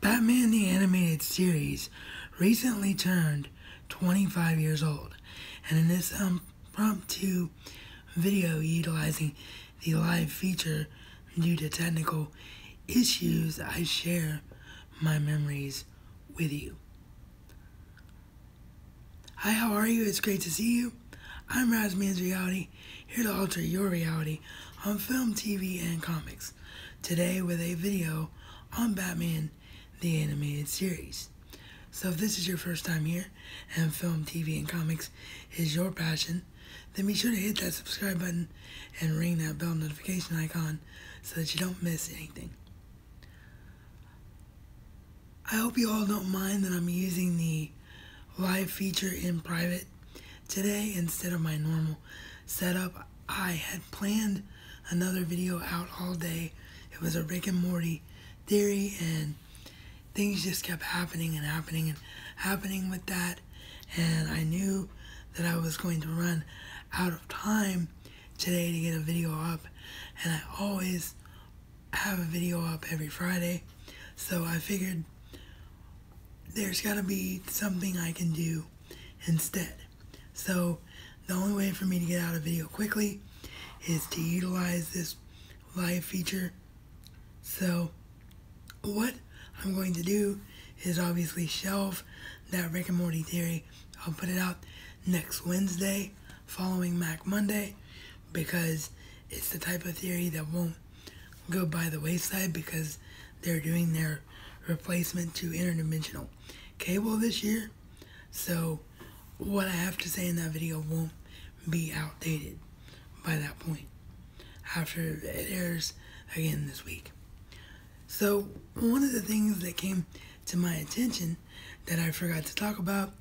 Batman the Animated Series recently turned 25 years old, and in this impromptu video utilizing the live feature due to technical issues, I share my memories with you. Hi, how are you? It's great to see you. I'm RazMansReality, here to alter your reality on film, TV, and comics. Today with a video on Batman the Animated Series. So if this is your first time here and film, TV, and comics is your passion, then be sure to hit that subscribe button and ring that bell notification icon so that you don't miss anything. I hope you all don't mind that I'm using the live feature in private today instead of my normal setup. I had planned another video out all day. It was a Rick and Morty theory, and things just kept happening with that, and I knew that I was going to run out of time today to get a video up, and I always have a video up every Friday, so I figured there's got to be something I can do instead. So the only way for me to get out a video quickly is to utilize this live feature. So what I'm going to do is obviously shelve that Rick and Morty theory. I'll put it out next Wednesday following Mac Monday, because it's the type of theory that won't go by the wayside because they're doing their replacement to interdimensional cable this year. So what I have to say in that video won't be outdated by that point after it airs again this week. So one of the things that came to my attention that I forgot to talk about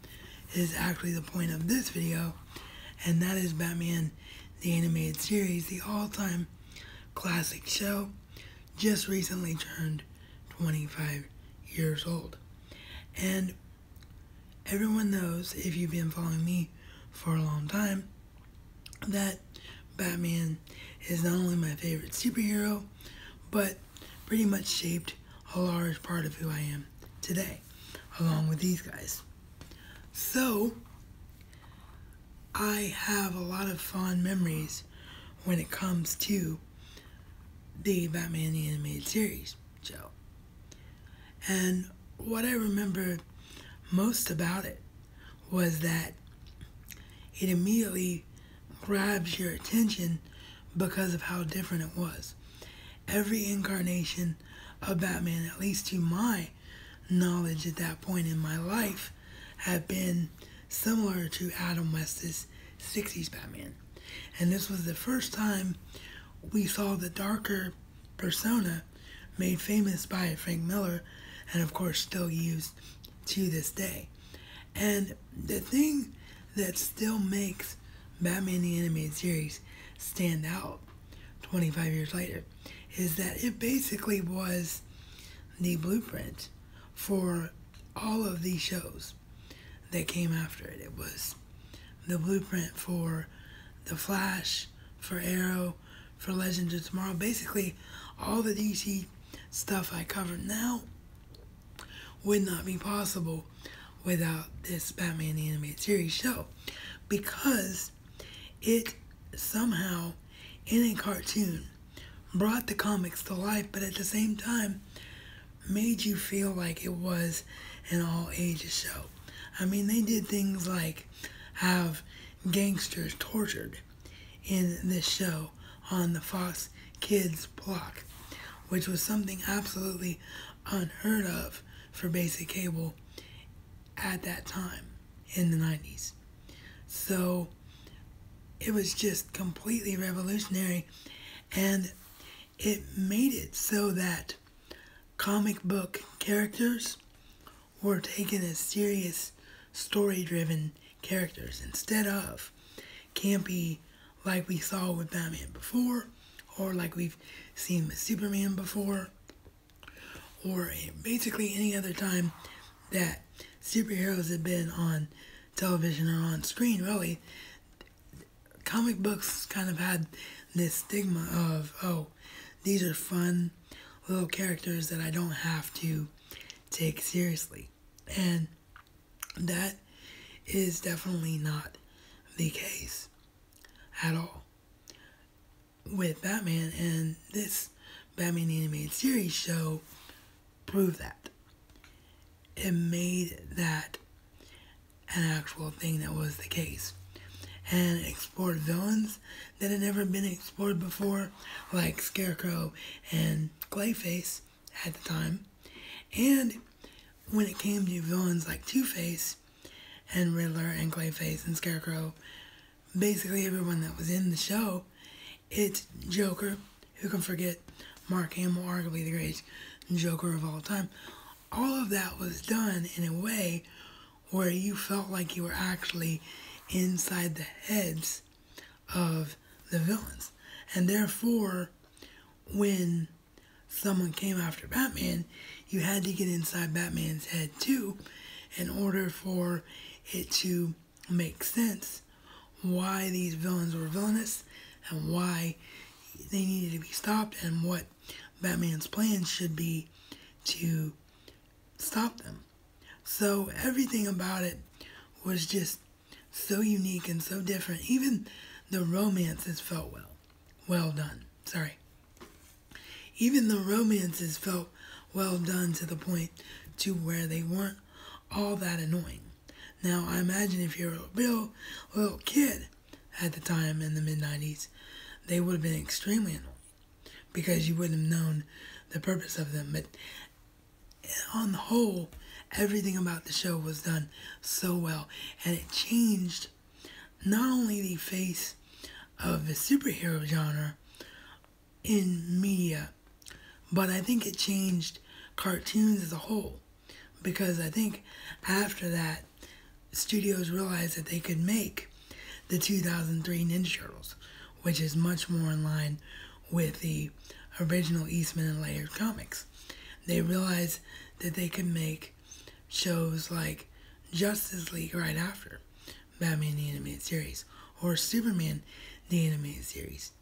is actually the point of this video, and that is Batman the Animated Series, the all-time classic show, just recently turned 25 years old. And everyone knows, if you've been following me for a long time, that Batman is not only my favorite superhero, but pretty much shaped a large part of who I am today, along with these guys. So I have a lot of fond memories when it comes to the Batman the Animated Series show. And what I remember most about it was that it immediately grabs your attention because of how different it was. Every incarnation of Batman, at least to my knowledge at that point in my life, had been similar to Adam West's 60s Batman. And this was the first time we saw the darker persona made famous by Frank Miller, and of course still used to this day. And the thing that still makes Batman the Animated Series stand out 25 years later is that it basically was the blueprint for all of these shows that came after it. It was the blueprint for The Flash, for Arrow, for Legends of Tomorrow. Basically, all the DC stuff I covered now would not be possible without this Batman the Animated Series show, because it somehow, in a cartoon, brought the comics to life, but at the same time made you feel like it was an all-ages show. I mean, they did things like have gangsters tortured in this show on the Fox Kids block, which was something absolutely unheard of for basic cable at that time in the 90s. So it was just completely revolutionary, and it made it so that comic book characters were taken as serious, story-driven characters instead of campy like we saw with Batman before, or like we've seen with Superman before, or basically any other time that superheroes have been on television or on screen. Really, comic books kind of had this stigma of, oh, these are fun little characters that I don't have to take seriously. And that is definitely not the case at all with Batman, and this Batman animated series show proved that. It made that an actual thing that was the case. And it explored villains that had never been explored before, like Scarecrow and Clayface at the time. And when it came to villains like Two-Face and Riddler and Clayface and Scarecrow, basically everyone that was in the show, it's Joker, who can forget Mark Hamill, arguably the greatest Joker of all time. All of that was done in a way where you felt like you were actually inside the heads of the villains. And therefore, when someone came after Batman, you had to get inside Batman's head too, in order for it to make sense why these villains were villainous and why they needed to be stopped and what Batman's plan should be to stop them. So everything about it was just so unique and so different. Even the romances felt well done. Even the romances felt well done to the point to where they weren't all that annoying. Now, I imagine if you're a little kid at the time in the mid-90s, they would have been extremely annoying because you wouldn't have known the purpose of them. But on the whole, everything about the show was done so well, and it changed not only the face of the superhero genre in media, but I think it changed cartoons as a whole, because I think after that, studios realized that they could make the 2003 Ninja Turtles, which is much more in line with the original Eastman and Laird comics. They realized that they could make shows like Justice League right after Batman the Animated Series, or Superman the Animated Series.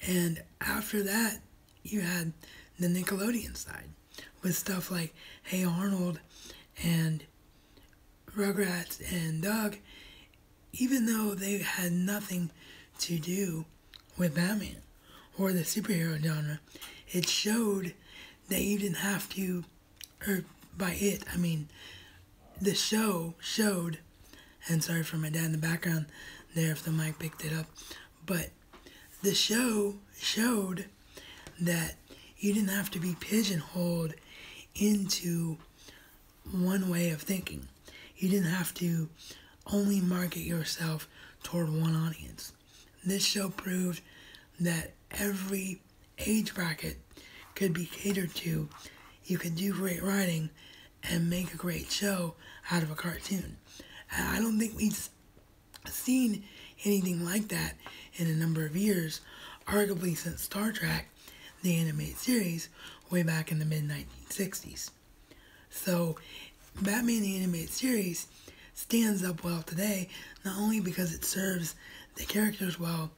And after that, you had the Nickelodeon side with stuff like Hey Arnold and Rugrats and Doug, even though they had nothing to do with Batman or the superhero genre. It showed that you didn't have to, or by it, I mean, the show showed, and sorry for my dad in the background there if the mic picked it up, but the show showed that you didn't have to be pigeonholed into one way of thinking. You didn't have to only market yourself toward one audience. This show proved that every age bracket could be catered to. You could do great writing and make a great show out of a cartoon. And I don't think we've seen anything like that in a number of years, arguably since Star Trek, the animated series, way back in the mid-1960s. So, Batman the Animated Series stands up well today, not only because it serves the characters well,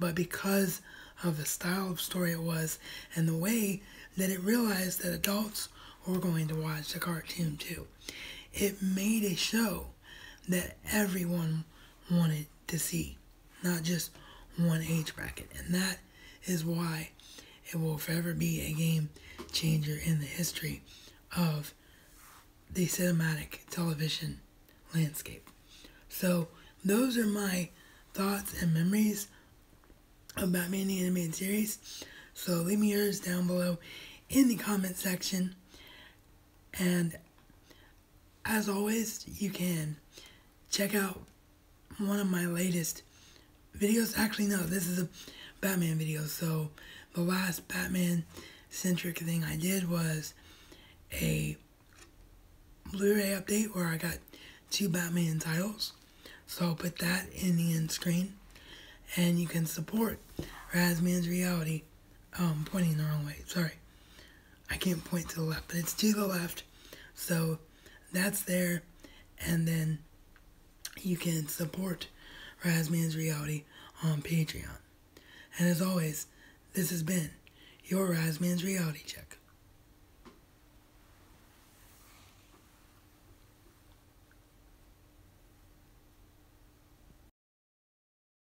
but because of the style of story it was and the way that it realized that adults were going to watch the cartoon too. It made a show that everyone wanted to see, not just one age bracket. And that is why it will forever be a game changer in the history of the cinematic television landscape. So those are my thoughts and memories of Batman the Animated Series. So leave me yours down below in the comment section. And as always, you can check out one of my latest videos. Actually, no, this is a Batman video. So the last Batman-centric thing I did was a Blu-ray update where I got 2 Batman titles. So I'll put that in the end screen. And you can support RazMansReality. Pointing the wrong way. Sorry. I can't point to the left, but it's to the left. So that's there. And then you can support RazMansReality on Patreon. And as always, this has been your RazMansReality check.